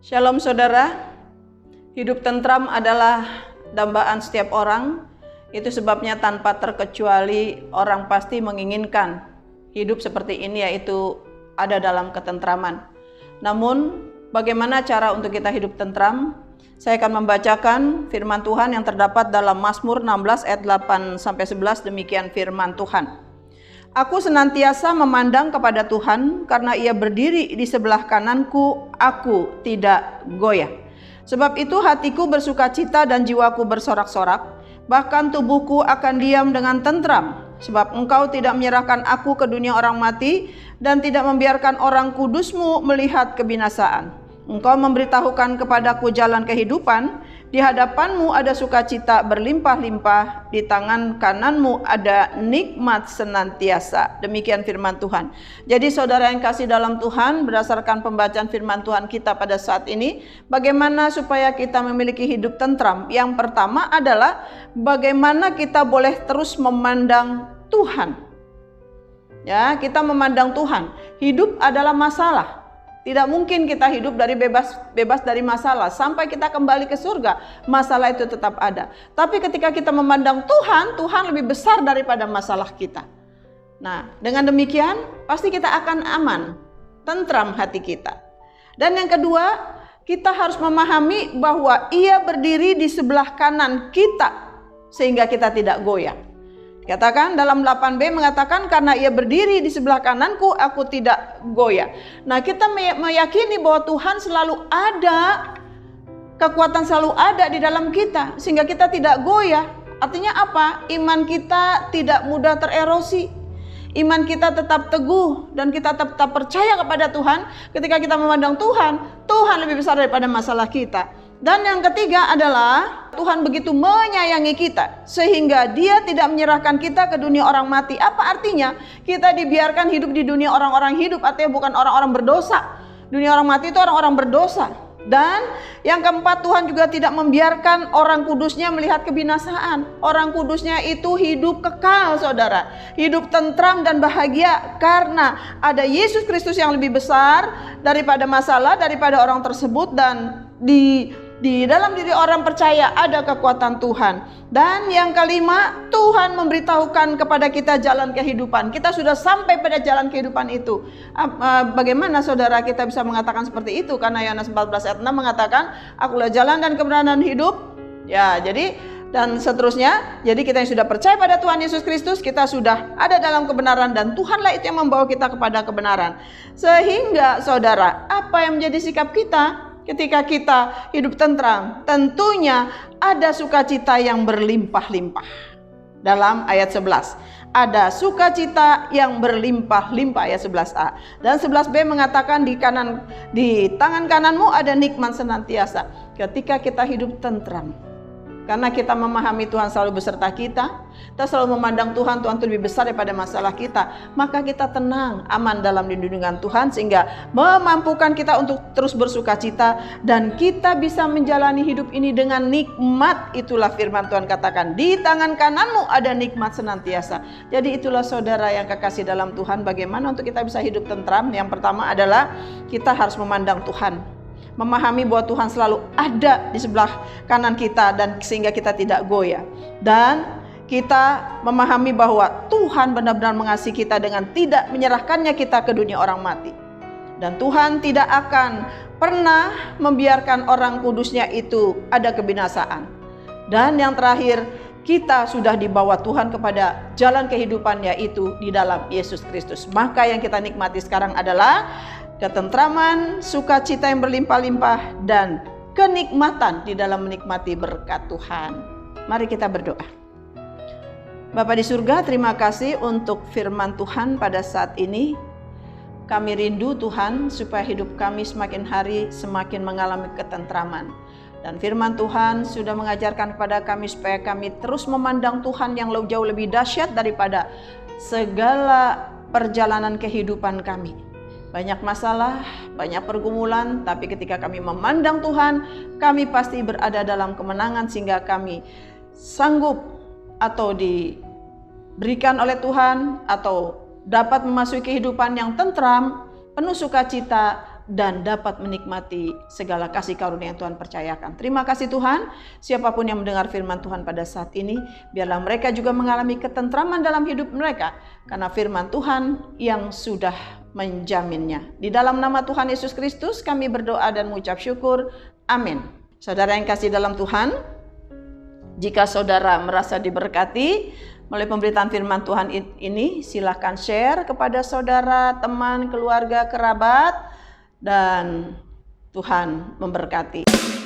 Shalom saudara, hidup tentram adalah dambaan setiap orang. Itu sebabnya tanpa terkecuali orang pasti menginginkan hidup seperti ini, yaitu ada dalam ketentraman. Namun bagaimana cara untuk kita hidup tentram? Saya akan membacakan firman Tuhan yang terdapat dalam Mazmur 16 ayat 8-11. Demikian firman Tuhan. Aku senantiasa memandang kepada Tuhan, karena Ia berdiri di sebelah kananku, aku tidak goyah. Sebab itu hatiku bersukacita dan jiwaku bersorak-sorak, bahkan tubuhku akan diam dengan tentram. Sebab Engkau tidak menyerahkan aku ke dunia orang mati, dan tidak membiarkan orang kudus-Mu melihat kebinasaan. Engkau memberitahukan kepadaku jalan kehidupan, di hadapan-Mu ada sukacita berlimpah-limpah, di tangan kanan-Mu ada nikmat senantiasa. Demikian firman Tuhan. Jadi saudara yang kasih dalam Tuhan, berdasarkan pembacaan firman Tuhan kita pada saat ini, bagaimana supaya kita memiliki hidup tentram? Yang pertama adalah bagaimana kita boleh terus memandang Tuhan. Ya, kita memandang Tuhan. Hidup adalah masalah. Tidak mungkin kita hidup dari bebas dari masalah. Sampai kita kembali ke surga, masalah itu tetap ada. Tapi ketika kita memandang Tuhan, Tuhan lebih besar daripada masalah kita. Nah, dengan demikian pasti kita akan aman, tentram hati kita. Dan yang kedua, kita harus memahami bahwa Ia berdiri di sebelah kanan kita, sehingga kita tidak goyah. Katakan dalam 8b mengatakan, karena Ia berdiri di sebelah kananku, aku tidak goyah. Nah, kita meyakini bahwa Tuhan selalu ada, kekuatan selalu ada di dalam kita, sehingga kita tidak goyah. Artinya apa? Iman kita tidak mudah tererosi. Iman kita tetap teguh dan kita tetap percaya kepada Tuhan. Ketika kita memandang Tuhan, Tuhan lebih besar daripada masalah kita. Dan yang ketiga adalah Tuhan begitu menyayangi kita sehingga Dia tidak menyerahkan kita ke dunia orang mati. Apa artinya? Kita dibiarkan hidup di dunia orang-orang hidup, artinya bukan orang-orang berdosa. Dunia orang mati itu orang-orang berdosa. Dan yang keempat, Tuhan juga tidak membiarkan orang kudusnya melihat kebinasaan. Orang kudusnya itu hidup kekal, saudara. Hidup tentram dan bahagia karena ada Yesus Kristus yang lebih besar daripada masalah, daripada orang tersebut. Dan di dalam diri orang percaya ada kekuatan Tuhan. Dan yang kelima, Tuhan memberitahukan kepada kita jalan kehidupan. Kita sudah sampai pada jalan kehidupan itu. Bagaimana saudara kita bisa mengatakan seperti itu? Karena Yohanes 14 ayat 6 mengatakan, akulah jalan dan kebenaran dan hidup. Ya, jadi dan seterusnya. Jadi kita yang sudah percaya pada Tuhan Yesus Kristus, kita sudah ada dalam kebenaran dan Tuhanlah itu yang membawa kita kepada kebenaran. Sehingga saudara, apa yang menjadi sikap kita ketika kita hidup tentram? Tentunya ada sukacita yang berlimpah-limpah. Dalam ayat 11, ada sukacita yang berlimpah-limpah, ayat 11a. Dan 11b mengatakan di tangan kananmu ada nikmat senantiasa. Ketika kita hidup tentram, karena kita memahami Tuhan selalu beserta kita selalu memandang Tuhan itu lebih besar daripada masalah kita, maka kita tenang, aman dalam lindungan Tuhan, sehingga memampukan kita untuk terus bersuka cita dan kita bisa menjalani hidup ini dengan nikmat. Itulah firman Tuhan katakan, di tangan kananmu ada nikmat senantiasa. Jadi itulah saudara yang kekasih dalam Tuhan, bagaimana untuk kita bisa hidup tentram. Yang pertama adalah kita harus memandang Tuhan, memahami bahwa Tuhan selalu ada di sebelah kanan kita dan sehingga kita tidak goyah. Dan kita memahami bahwa Tuhan benar-benar mengasihi kita dengan tidak menyerahkannya kita ke dunia orang mati. Dan Tuhan tidak akan pernah membiarkan orang kudusnya itu ada kebinasaan. Dan yang terakhir, kita sudah dibawa Tuhan kepada jalan kehidupan, yaitu di dalam Yesus Kristus. Maka yang kita nikmati sekarang adalah ketentraman, sukacita yang berlimpah-limpah, dan kenikmatan di dalam menikmati berkat Tuhan. Mari kita berdoa. Bapa di surga, terima kasih untuk firman Tuhan pada saat ini. Kami rindu Tuhan supaya hidup kami semakin hari semakin mengalami ketentraman. Dan firman Tuhan sudah mengajarkan kepada kami supaya kami terus memandang Tuhan yang jauh lebih dahsyat daripada segala perjalanan kehidupan kami. Banyak masalah, banyak pergumulan, tapi ketika kami memandang Tuhan, kami pasti berada dalam kemenangan sehingga kami sanggup atau diberikan oleh Tuhan atau dapat memasuki kehidupan yang tentram, penuh sukacita, dan dapat menikmati segala kasih karunia yang Tuhan percayakan. Terima kasih Tuhan, siapapun yang mendengar firman Tuhan pada saat ini, biarlah mereka juga mengalami ketentraman dalam hidup mereka, karena firman Tuhan yang sudah menjaminnya. Di dalam nama Tuhan Yesus Kristus kami berdoa dan mengucap syukur. Amin. Saudara yang kasih dalam Tuhan, jika saudara merasa diberkati melalui pemberitaan firman Tuhan ini, silakan share kepada saudara, teman, keluarga, kerabat, dan Tuhan memberkati.